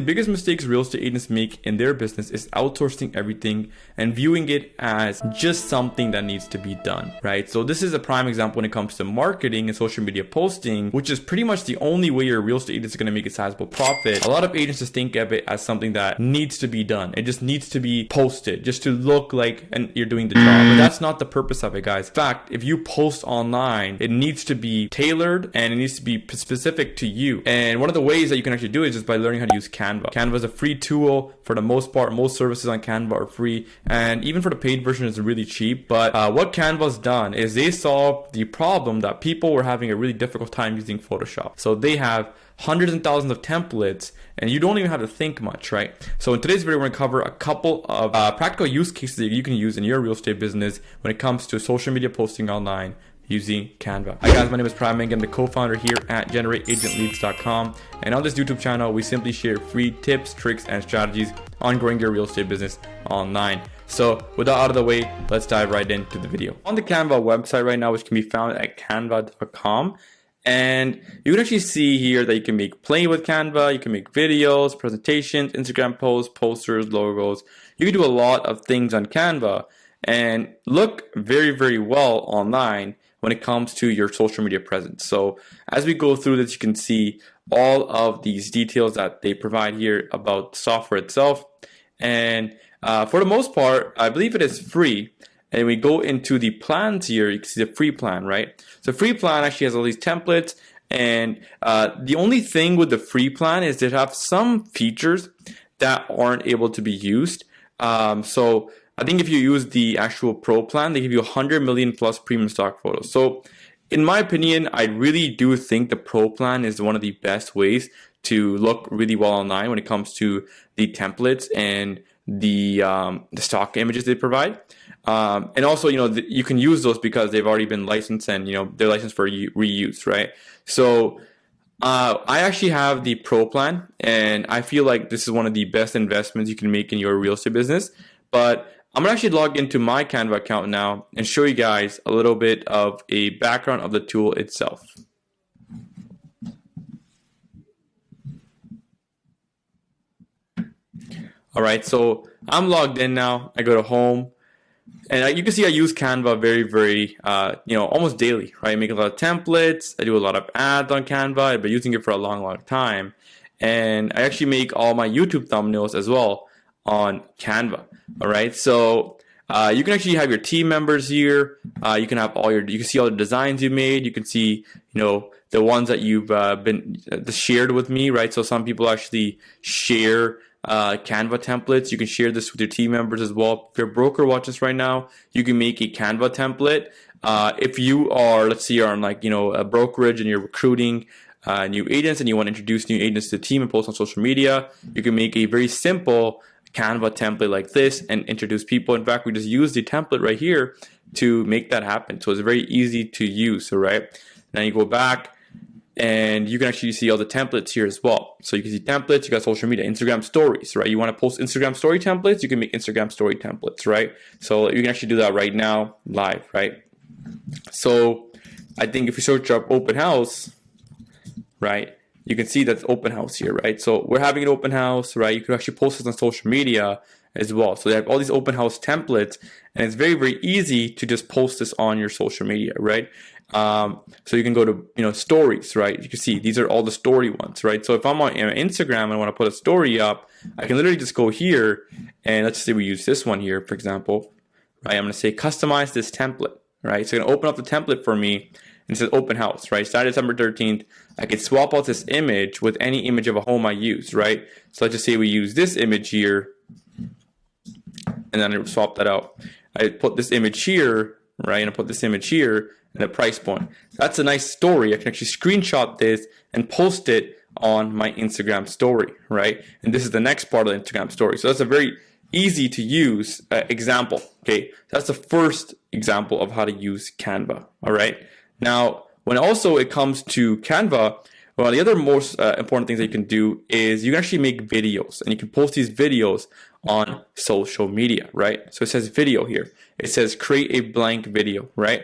biggest mistakes real estate agents make in their business is outsourcing everything and viewing it as just something that needs to be done, right? So this is a prime example when it comes to marketing and social media posting, which is pretty much the only way your real estate agent is going to make a sizable profit. A lot of agents just think of it as something that needs to be done. It just needs to be posted just to look like and you're doing the job. But that's not the purpose of it, guys. In fact, if you post online, it needs to be tailored and it needs to be specific to you. And one of the ways that you can actually do it is just by learning how to use Canva. Canva is a free tool for the most part. Most services on Canva are free, and even for the paid version it's really cheap. But what Canva's done is they solved the problem that people were having a really difficult time using Photoshop. So they have hundreds and thousands of templates, and you don't even have to think much, right? So in today's video, we're going to cover a couple of practical use cases that you can use in your real estate business when it comes to social media posting online using Canva. Hi guys, my name is Pramang. I'm the co-founder here at GenerateAgentLeads.com, and on this YouTube channel, we simply share free tips, tricks, and strategies on growing your real estate business online. So with that out of the way, let's dive right into the video. On the Canva website right now, which can be found at canva.com, and you can actually see here that you can play with Canva, you can make videos, presentations, Instagram posts, posters, logos. You can do a lot of things on Canva and look very, very well online when it comes to your social media presence. So as we go through this, you can see all of these details that they provide here about the software itself. And for the most part, I believe it is free. And we go into the plans here, you can see the free plan, right? So free plan actually has all these templates. And the only thing with the free plan is they have some features that aren't able to be used. So I think if you use the actual pro plan, they give you 100 million plus premium stock photos. So in my opinion, I really do think the pro plan is one of the best ways to look really well online when it comes to the templates and the stock images they provide. And also, you can use those because they've already been licensed and, they're licensed for reuse, right? So I actually have the pro plan, and I feel like this is one of the best investments you can make in your real estate business. But I'm gonna actually log into my Canva account now and show you guys a little bit of a background of the tool itself. All right, so I'm logged in now. I go to home, and you can see I use Canva very, very, almost daily, right? I make a lot of templates. I do a lot of ads on Canva. I've been using it for a long, long time. And I actually make all my YouTube thumbnails as well on Canva. All right, so you can actually have your team members here. You can have you can see all the designs you made. You can see, the ones that you've been shared with me, right? So some people actually share Canva templates. You can share this with your team members as well. If your broker watches right now, you can make a Canva template. If you are, let's say you're on a brokerage and you're recruiting new agents and you want to introduce new agents to the team and post on social media, you can make a very simple Canva template like this and introduce people. In fact, we just use the template right here to make that happen. So it's very easy to use, all right? Now you go back and you can actually see all the templates here as well. So you can see templates, you got social media, Instagram stories, right? You want to post Instagram story templates, you can make Instagram story templates, right? So you can actually do that right now live, right? So I think if you search up open house, right, you can see that's open house here, right? So we're having an open house, right? You can actually post this on social media as well. So they have all these open house templates, and it's very, very easy to just post this on your social media, right? So you can go to, stories, right? You can see these are all the story ones, right? So if I'm on Instagram and I want to put a story up, I can literally just go here and let's say we use this one here, for example, right? I'm going to say customize this template, right? So you're going to open up the template for me. And it says open house, right? Started December 13th. I could swap out this image with any image of a home I use, right? So let's just say we use this image here, and then I swap that out. I put this image here, right? And I put this image here and a price point. That's a nice story. I can actually screenshot this and post it on my Instagram story, right? And this is the next part of the Instagram story. So that's a very easy to use example, okay? That's the first example of how to use Canva, all right? Now, when also it comes to Canva, well, the other most important things that you can do is you can actually make videos, and you can post these videos on social media, right? So it says video here. It says create a blank video, right?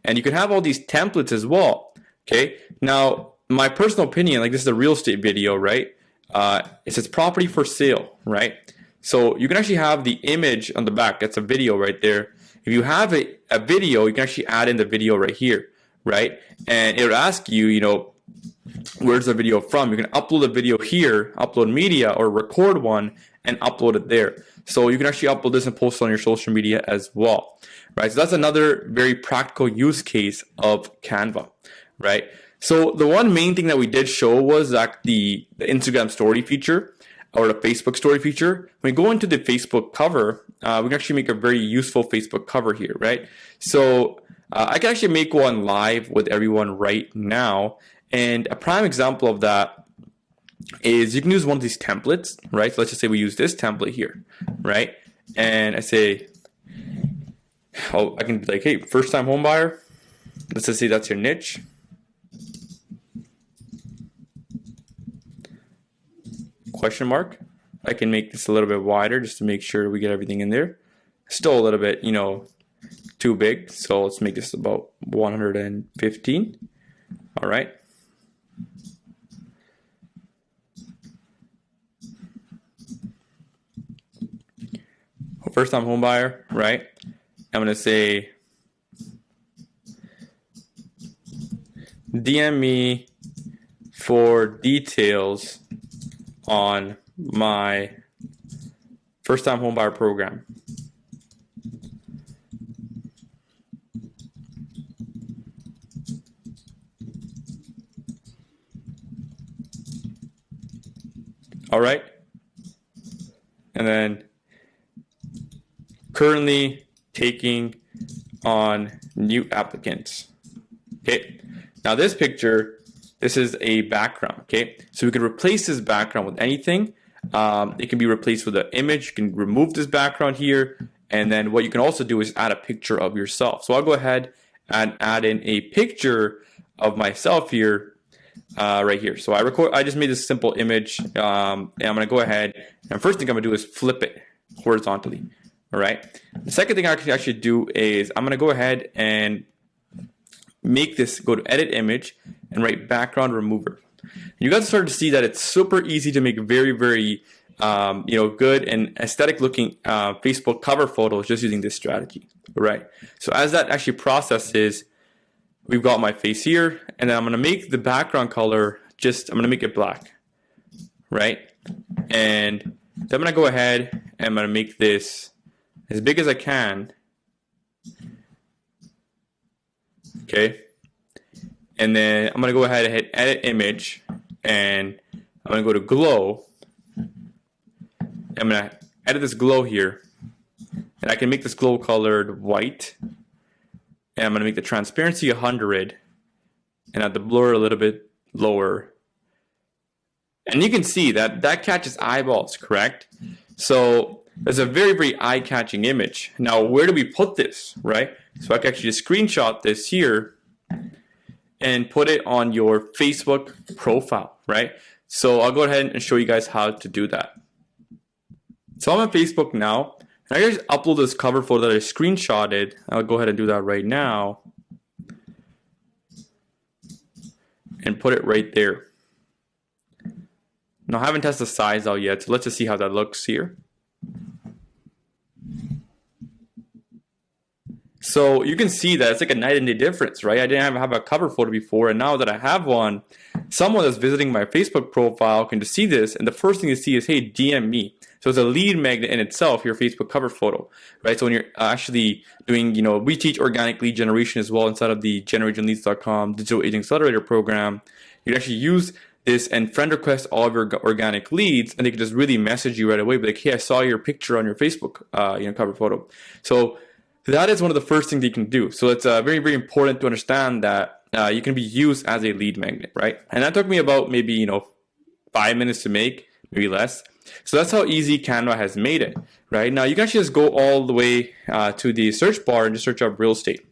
And you can have all these templates as well, okay? Now, my personal opinion, like this is a real estate video, right? it says property for sale, right? So you can actually have the image on the back. That's a video right there. If you have a video, you can actually add in the video right here, right? And it'll ask you, you know, where's the video from? You can upload a video here, upload media, or record one and upload it there. So you can actually upload this and post it on your social media as well, right? So that's another very practical use case of Canva, right? So the one main thing that we did show was that the Instagram story feature or the Facebook story feature. When we go into the Facebook cover, we can actually make a very useful Facebook cover here, right? So I can actually make one live with everyone right now. And a prime example of that is you can use one of these templates, right? So let's just say we use this template here, right? And I say, oh, I can be like, hey, first time home buyer. Let's just say that's your niche. Question mark. I can make this a little bit wider just to make sure we get everything in there. Still a little bit, you know, too big. So let's make this about 115. All right. First time home buyer, right? I'm going to say DM me for details on my first time home buyer program. All right. And then currently taking on new applicants. Okay. Now this picture, this is a background. Okay. So we can replace this background with anything. It can be replaced with an image. You can remove this background here. And then what you can also do is add a picture of yourself. So I'll go ahead and add in a picture of myself here, right here. So I just made this simple image. And I'm going to go ahead and first thing I'm going to do is flip it horizontally. All right. The second thing I can actually do is I'm going to go ahead and make this, go to edit image and write background remover. You guys start to see that it's super easy to make very, very, good and aesthetic looking Facebook cover photos just using this strategy. All right. So as that actually processes, we've got my face here, and then I'm going to make the background color I'm going to make it black. Right. And then I'm going to go ahead and I'm going to make this as big as I can. Okay. And then I'm going to go ahead and hit edit image and I'm going to go to glow. I'm going to edit this glow here and I can make this glow colored white. And I'm going to make the transparency 100 and add the blur a little bit lower. And you can see that catches eyeballs, correct? So it's a very, very eye-catching image. Now, where do we put this, right? So I can actually just screenshot this here and put it on your Facebook profile, right? So I'll go ahead and show you guys how to do that. So I'm on Facebook now. And I just upload this cover photo that I screenshotted. I'll go ahead and do that right now. And put it right there. Now I haven't tested the size out yet, so let's just see how that looks here. So you can see that it's like a night and day difference, right? I didn't have a cover photo before, and now that I have one, someone that's visiting my Facebook profile can just see this, and the first thing you see is, hey, DM me. So it's a lead magnet in itself, your Facebook cover photo, right? So when you're actually doing, we teach organic lead generation as well inside of the generationleads.com digital agent accelerator program. You can actually use this and friend request all of your organic leads, and they can just really message you right away, be like, hey, I saw your picture on your Facebook, cover photo. So that is one of the first things you can do. So it's very, very important to understand that you can be used as a lead magnet, right? And that took me about maybe, 5 minutes to make, maybe less. So that's how easy Canva has made it, right? Now you can actually just go all the way to the search bar and just search up real estate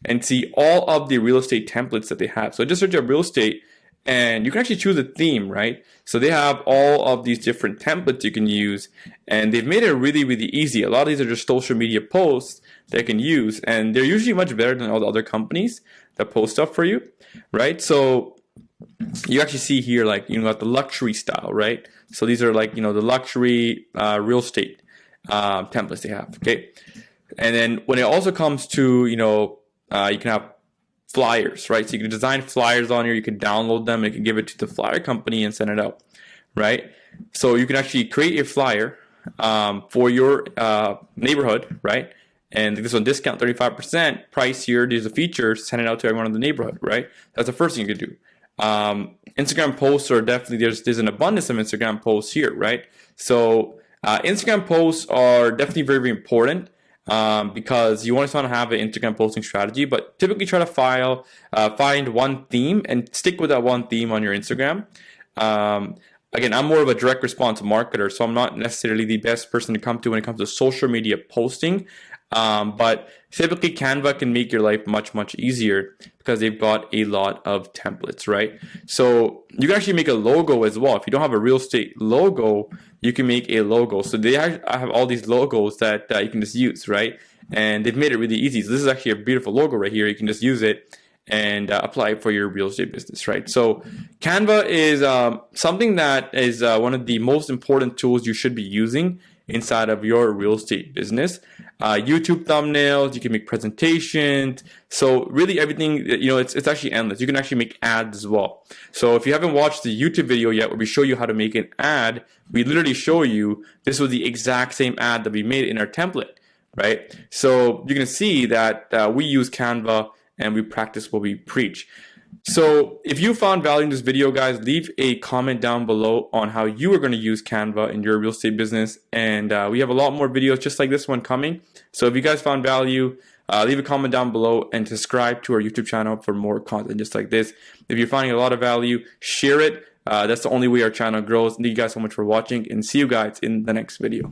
and see all of the real estate templates that they have. So just search up real estate and you can actually choose a theme, right? So they have all of these different templates you can use, and they've made it really, really easy. A lot of these are just social media posts that you can use, and they're usually much better than all the other companies that post stuff for you, right? So you actually see here, like, you got the luxury style, right? So these are like, the luxury real estate templates they have, okay? And then when it also comes to, you can have flyers, right? So you can design flyers on here, you can download them, you can give it to the flyer company and send it out, right? So you can actually create a flyer for your neighborhood, right? And this one, discount 35%, price here, there's a feature, send it out to everyone in the neighborhood, right? That's the first thing you can do. Instagram posts are definitely, there's an abundance of Instagram posts here, right? So Instagram posts are definitely very, very important because you want to have an Instagram posting strategy, but typically try to find one theme and stick with that one theme on your Instagram. Again, I'm more of a direct response marketer, so I'm not necessarily the best person to come to when it comes to social media posting. But typically Canva can make your life much, much easier because they've got a lot of templates, right? So you can actually make a logo as well. If you don't have a real estate logo, you can make a logo. So they have all these logos that you can just use, right? And they've made it really easy. So this is actually a beautiful logo right here. You can just use it and apply it for your real estate business, right? So Canva is something that is one of the most important tools you should be using inside of your real estate business. YouTube thumbnails, you can make presentations. So really everything, it's actually endless. You can actually make ads as well. So if you haven't watched the YouTube video yet where we show you how to make an ad, we literally show you this was the exact same ad that we made in our template, right? So you're going to see that we use Canva and we practice what we preach. So if you found value in this video, guys, leave a comment down below on how you are going to use Canva in your real estate business. And we have a lot more videos just like this one coming. So if you guys found value, leave a comment down below and subscribe to our YouTube channel for more content just like this. If you're finding a lot of value, share it. That's the only way our channel grows. Thank you guys so much for watching, and see you guys in the next video.